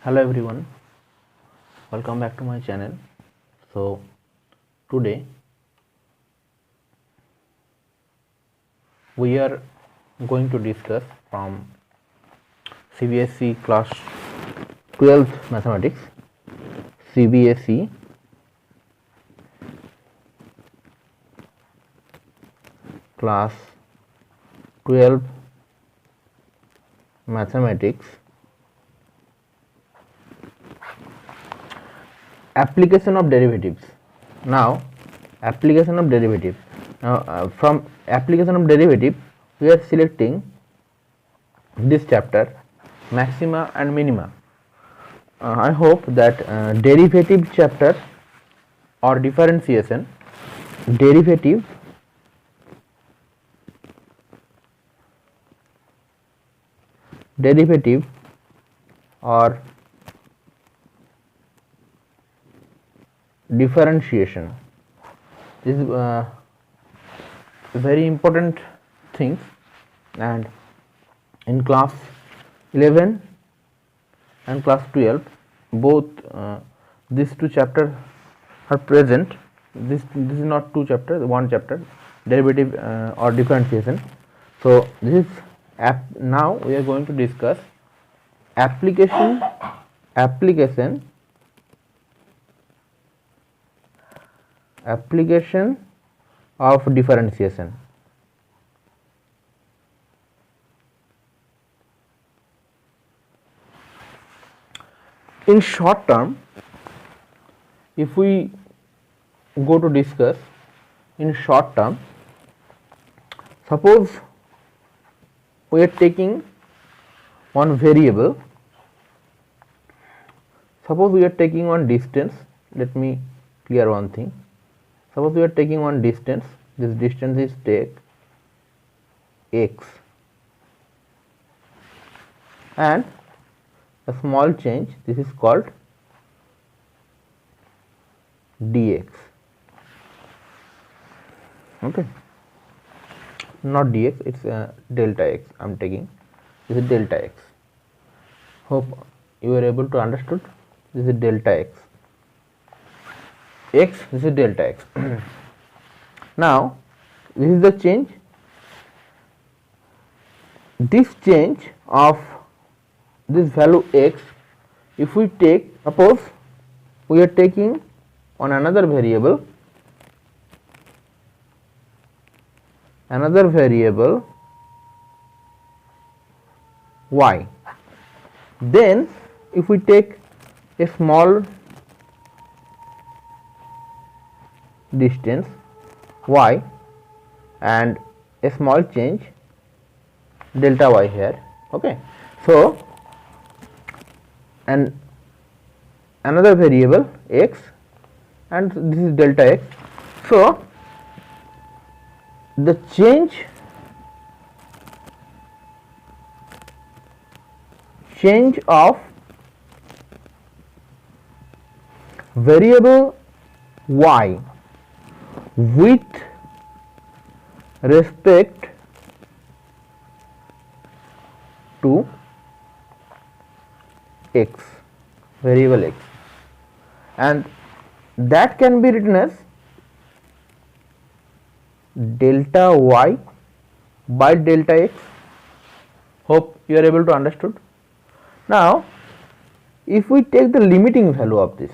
Hello everyone, welcome back to my channel. So today we are going to discuss from CBSE class 12th mathematics, CBSE class 12 mathematics application of derivatives. Now application of derivative. Now from application of derivative we are selecting this chapter, maxima and minima. I hope that derivative chapter or differentiation, derivative or differentiation is very important things, and in class 11 and class 12 both these two chapters are present. This is not two chapters, one chapter, derivative or differentiation. So this is now we are going to discuss application of differentiation. In short term, if we go to discuss in short term, suppose we are taking one variable, suppose we are taking one distance. Let me clear one thing. Suppose we are taking one distance, this distance is take x, and a small change, this is called dx. Okay, not dx, it's delta x I am taking. This is delta x. Hope you are able to understood. This is delta x, this is delta x. Now this is the change. This change of this value x, if we take, suppose we are taking on another variable y, then if we take a small distance y and a small change delta y here. Okay, so and another variable x, and this is delta x. So the change of variable y with respect to x, variable x, and that can be written as delta y by delta x. Hope you are able to understood. Now if we take the limiting value of this,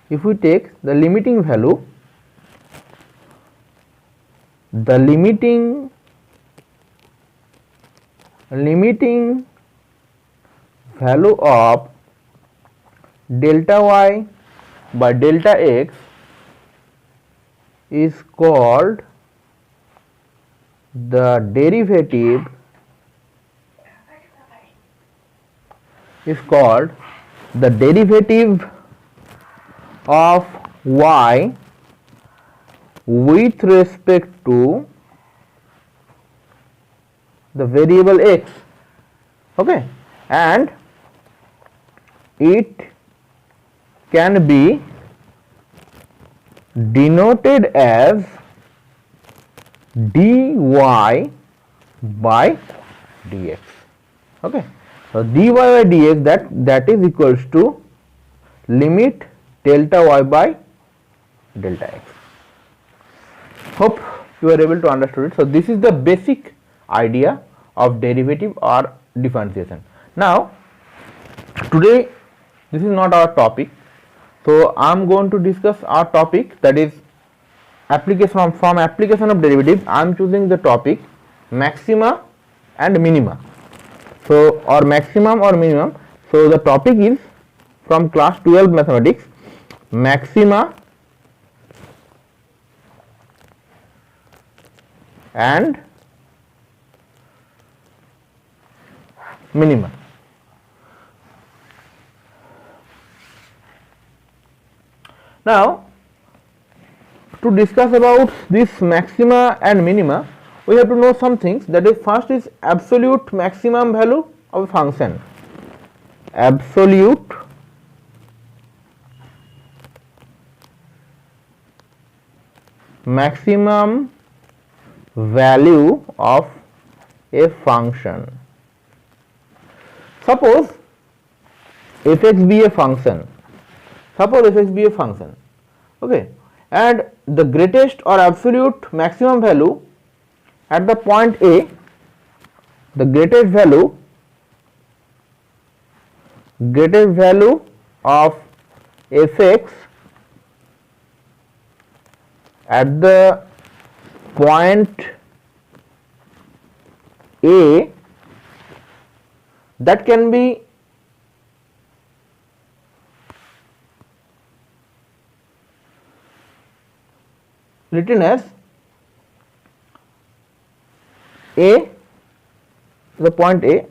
if we take the limiting value, the limiting value of delta y by delta x is called the derivative of y with respect to the variable x. Okay, and it can be denoted as dy by dx. Okay, So dy by dx that is equals to limit delta y by delta x. Hope you are able to understand it. So this is the basic idea of derivative or differentiation. Now today this is not our topic, so I am going to discuss our topic, that is application from application of derivative. I am choosing the topic maxima and minima. So or maximum or minimum. So the topic is from class 12 mathematics, maxima and minima. Now to discuss about this maxima and minima, we have to know some things. That is, first is absolute maximum value of a function. Absolute maximum value of a function. Suppose f(x) be a function. Suppose f(x) be a function. Okay, and the greatest or absolute maximum value at the point A, the greatest value of f(x) at the point A, that can be written as A, the point A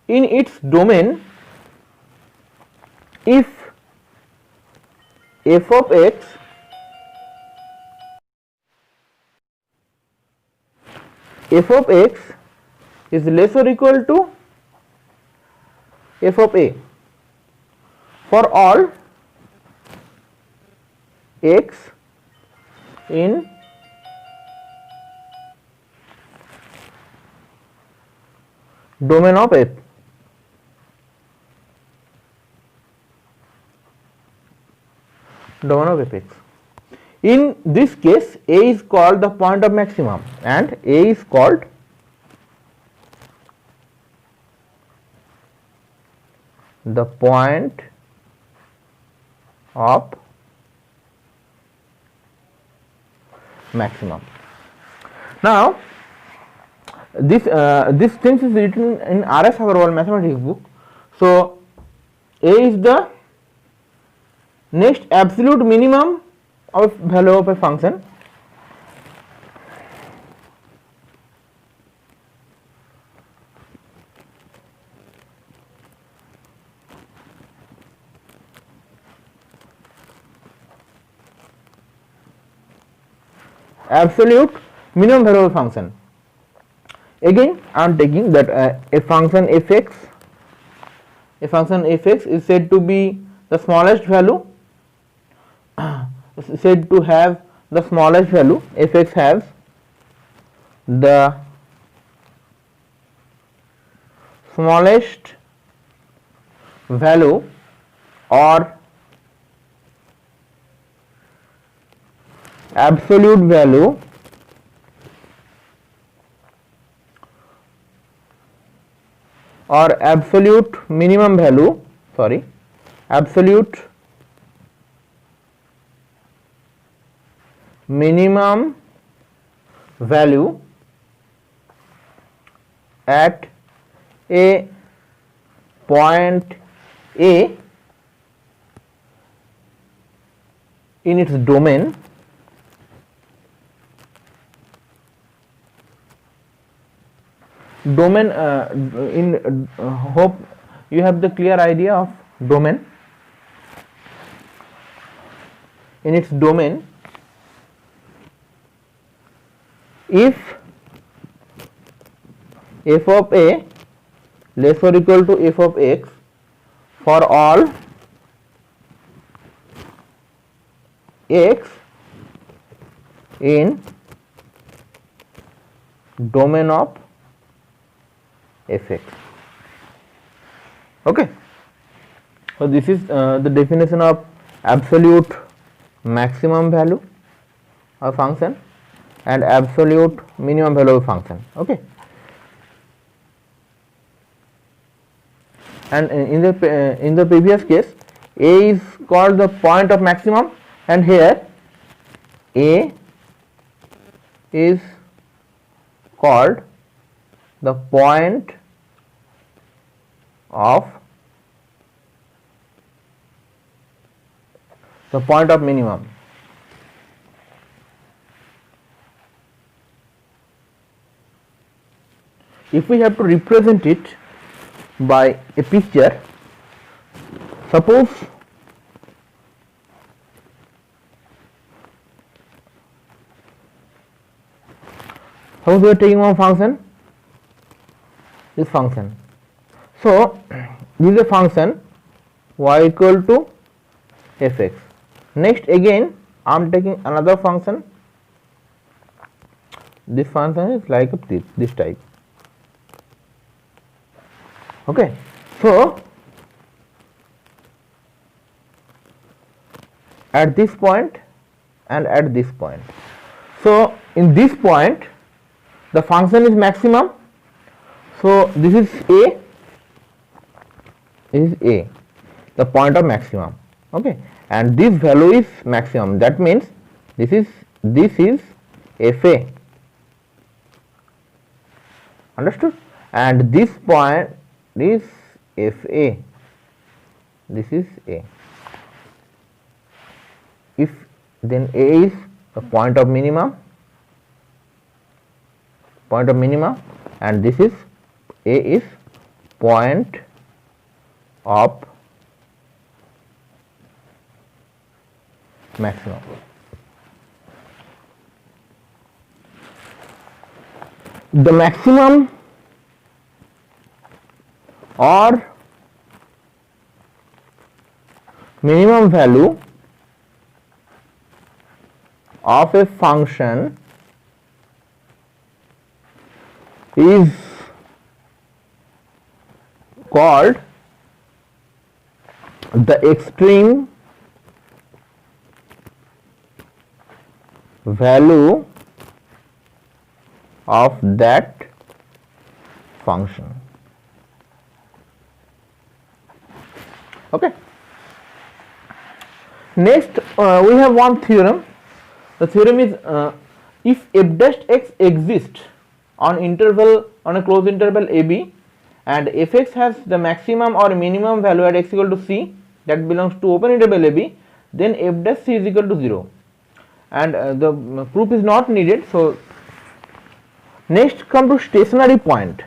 in its domain if f of x is less or equal to f of a for all x in domain of f. Domain of fx. In this case, A is called the point of maximum and A is called the point of maximum. Now this things is written in R.S. Agarwal mathematics book. So A is the next absolute minimum of value of a function. Absolute minimum value of a function. Again, I am taking that a function f(x) is said to be the smallest value, said to have the smallest value. F(x) has the smallest value or absolute value or absolute minimum value, absolute minimum value at a point A in its domain in hope you have the clear idea of domain. In its domain, if f of a less or equal to f of x for all x in domain of fx. Okay, so this is the definition of absolute maximum value of function and absolute minimum value of function. Okay, and in the previous case, a is called the point of maximum, and here a is called the point of minimum. If we have to represent it by a picture, suppose we are taking one function, this function. So this is a function y equal to fx. Next again I am taking another function. This function is like this type. Okay, so at this point and at this point, so in this point the function is maximum, so this is a, the point of maximum. Okay, and this value is maximum, that means this is fa, understood, and this point is fa, this is a. If then a is the point of minimum, and this is a is point of maximum. The maximum or minimum value of a function is called the extreme value of that function. Okay. Next we have one theorem. The theorem is if f dash x exists on a closed interval ab and fx has the maximum or minimum value at x equal to c that belongs to open interval ab, then f dash c is equal to 0, and the proof is not needed. So next come to stationary point.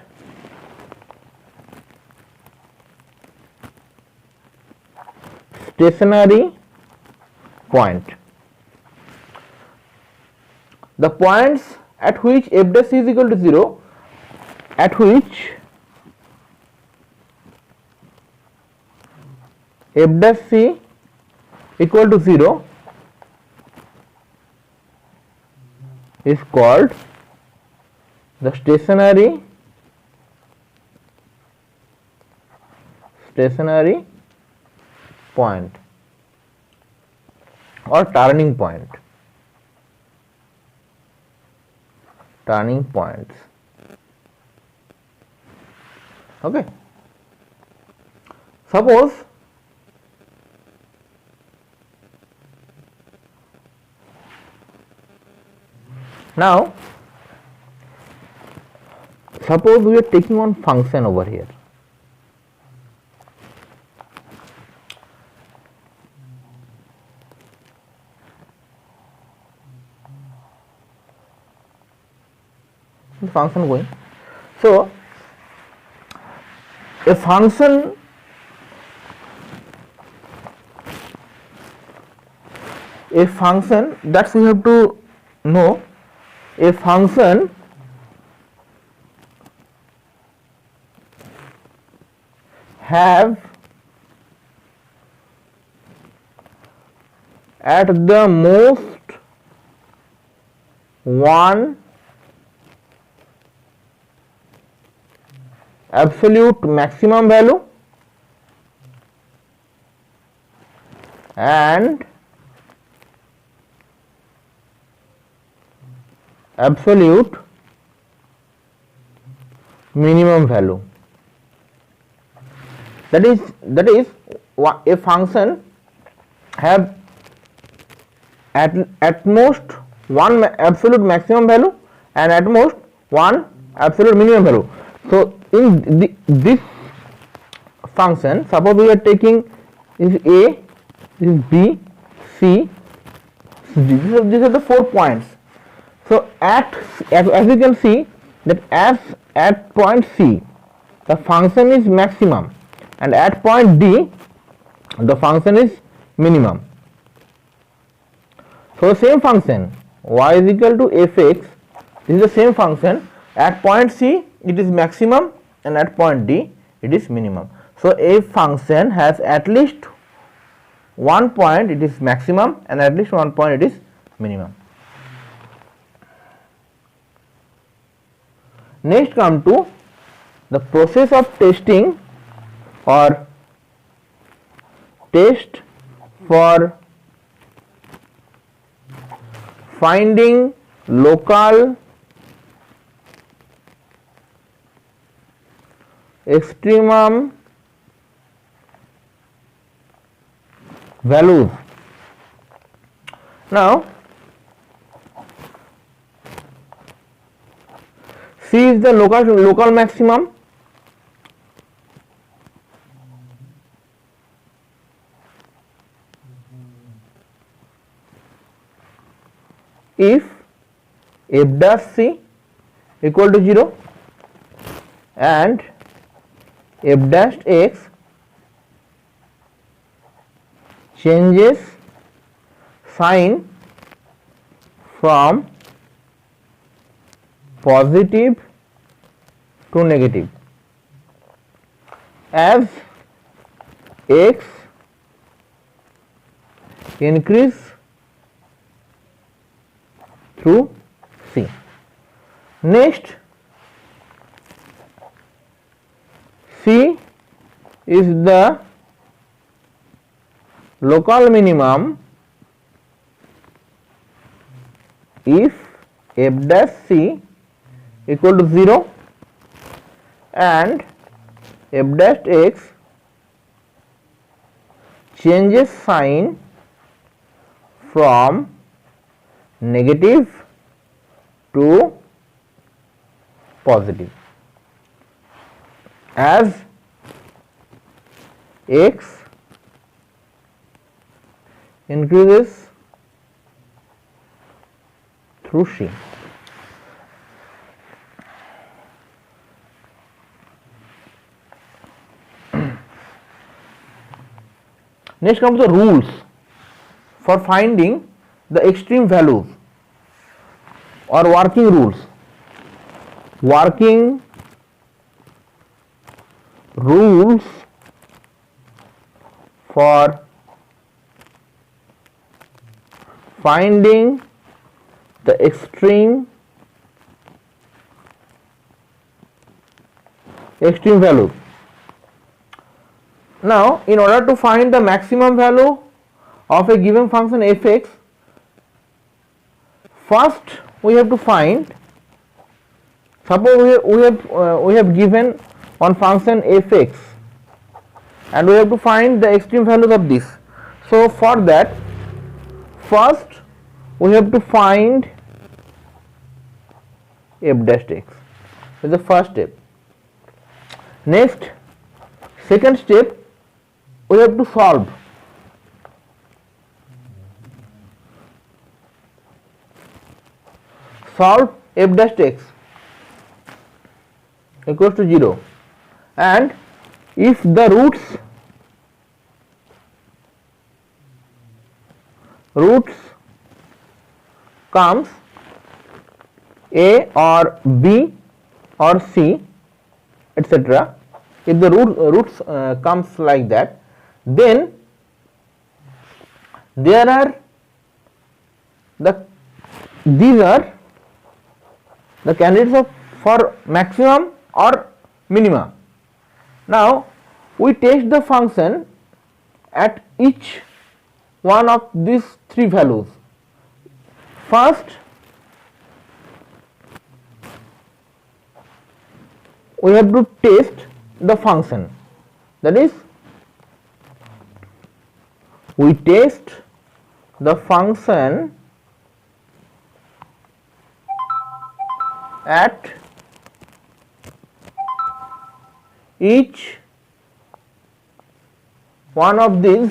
Stationary point, the points at which f dash c is equal to 0, at which f dash c equal to 0 is called the stationary point or turning point. Turning points. Okay. Suppose now we are taking one function over here. The function going. So a function that we have to know, a function have at the most one absolute maximum value and absolute minimum value. That is a function have at most one absolute maximum value and at most one absolute minimum value. So in this function, suppose we are taking is A, this is B, C, these are the 4 points. So as you can see that as at point C the function is maximum and at point D the function is minimum. So same function y is equal to fx, this is the same function. At point C it is maximum and at point D it is minimum. So a function has at least one point it is maximum and at least one point it is minimum. Next come to the process of testing or test for finding local extremum values. Now C is the local maximum, if f dash C equal to 0 and f dash x changes sign from positive to negative as x increase through C. Next, C is the local minimum if f dash C equal to 0 and f dash x changes sign from negative to positive as x increases through C. Next comes the rules for finding the extreme values or working rules. Working rules for finding the extreme value. Now, in order to find the maximum value of a given function fx, first we have to find, suppose we have given one function fx and we have to find the extreme values of this. So for that, first we have to find f dash x, is the first step. Next, second step, we have to solve. Solve f dash x equals to 0 and if the roots comes a or b or c etc., if the roots comes like that, then these are the candidates for maximum or minima. Now we test the function at each one of these three values. First, we have to test the function, that is, we test the function at each one of these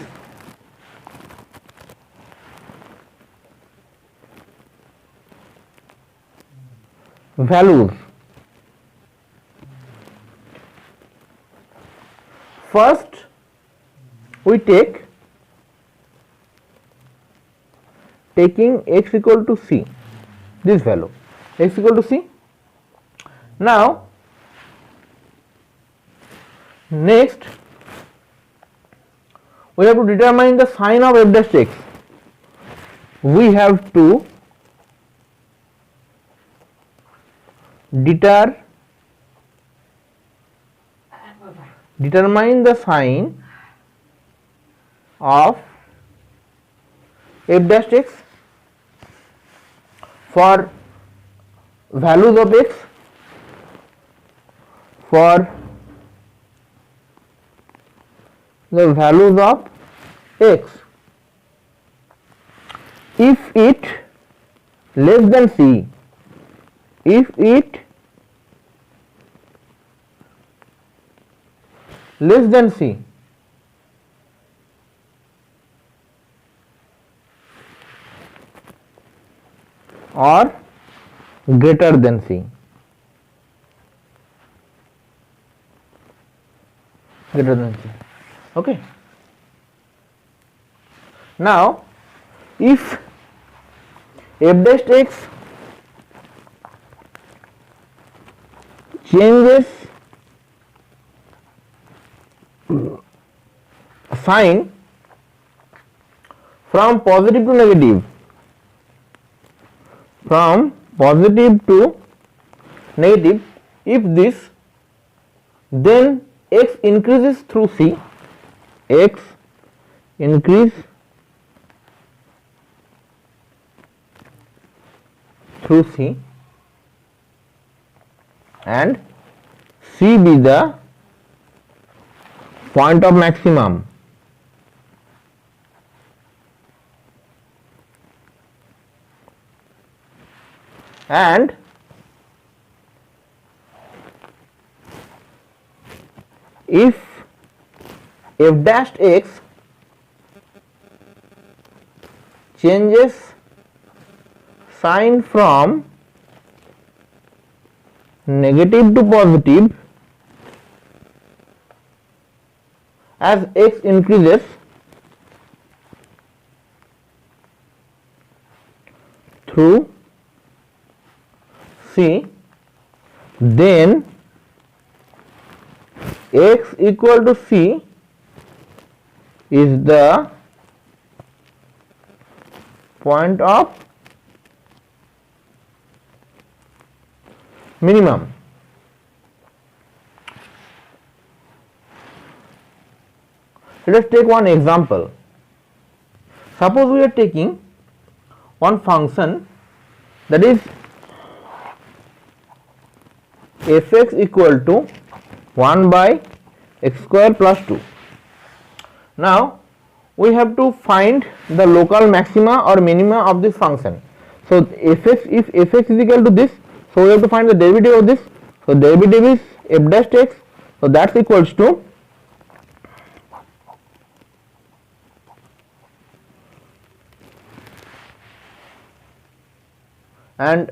values. First, we taking x equal to c, this value x equal to c. Now next we have to determine the sign of f dash x. We have to determine the sign of f dash x for values of x, for the values of x. If it less than c, if it less than c, or greater than c, greater than c. Okay. Now if f dash x changes sign from positive to negative, from positive to negative, if this, then x increases through c, x increase through c, and c be the point of maximum. And if f dash x changes sign from negative to positive as x increases, through c, then x equal to c is the point of minimum. Let us take one example. Suppose we are taking one function, that is f(x) equal to 1 by x square plus 2. Now we have to find the local maxima or minima of this function. So f(x), if f(x) is equal to this, so we have to find the derivative of this. So derivative is f dash x, so that's equals to and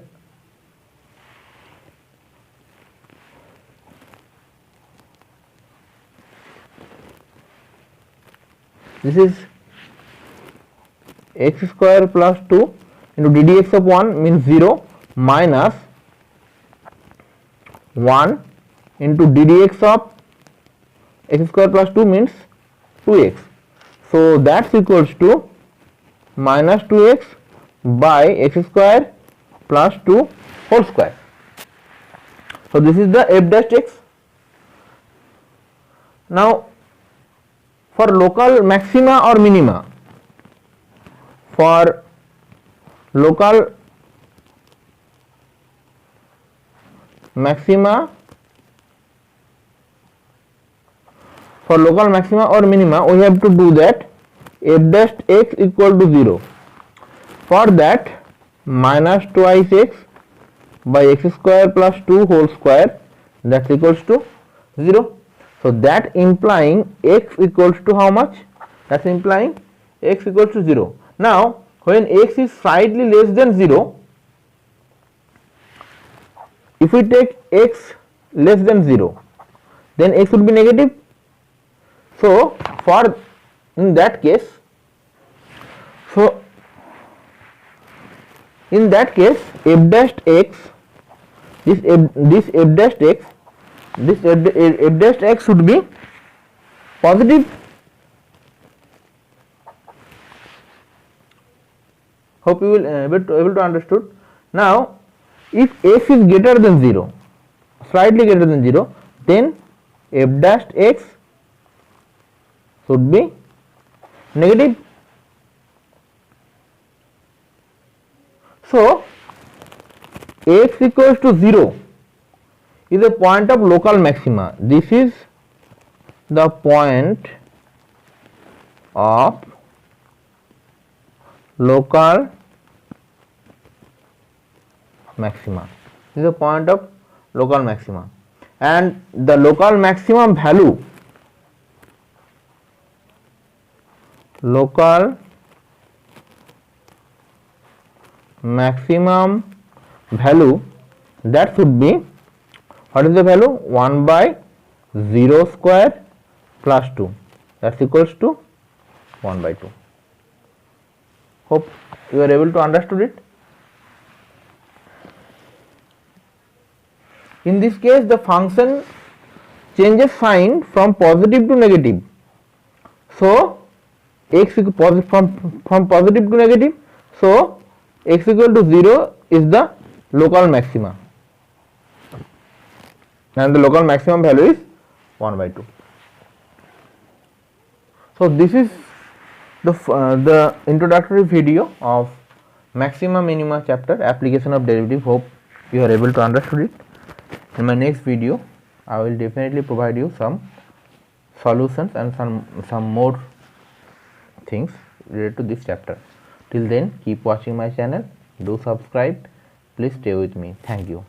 this is x square plus 2 into ddx of 1 means 0 minus 1 into ddx of x square plus 2 means 2x. So that's equals to minus 2x by x square plus 2 whole square. So this is the f dash x. Now for local maxima or minima, for local maxima or minima, we have to do that f dash x equal to 0. For that, minus twice x by x square plus 2 whole square, that equals to 0. So that implying x equals to how much? That's implying x equals to 0. Now when x is slightly less than 0, if we take x less than 0, then x would be negative. So for in that case, f dash x, this f dash x should be positive. Hope you will able to understood. Now if x is greater than 0, slightly greater than 0, then f dash x should be negative. So x equals to 0 is a point of local maxima. This is the point of local maxima. This is a point of local maxima, and the local maximum value, that should be, what is the value? 1 by 0 square plus 2, that's equals to 1 by 2. Hope you are able to understood it. In this case, the function changes sign from positive to negative. So x from positive to negative. So x equal to 0 is the local maxima, and the local maximum value is 1 by 2. So this is the introductory video of maxima minima chapter, application of derivative. Hope you are able to understood it. In my next video, I will definitely provide you some solutions and some more things related to this chapter. Till then, keep watching my channel. Do subscribe. Please stay with me. Thank you.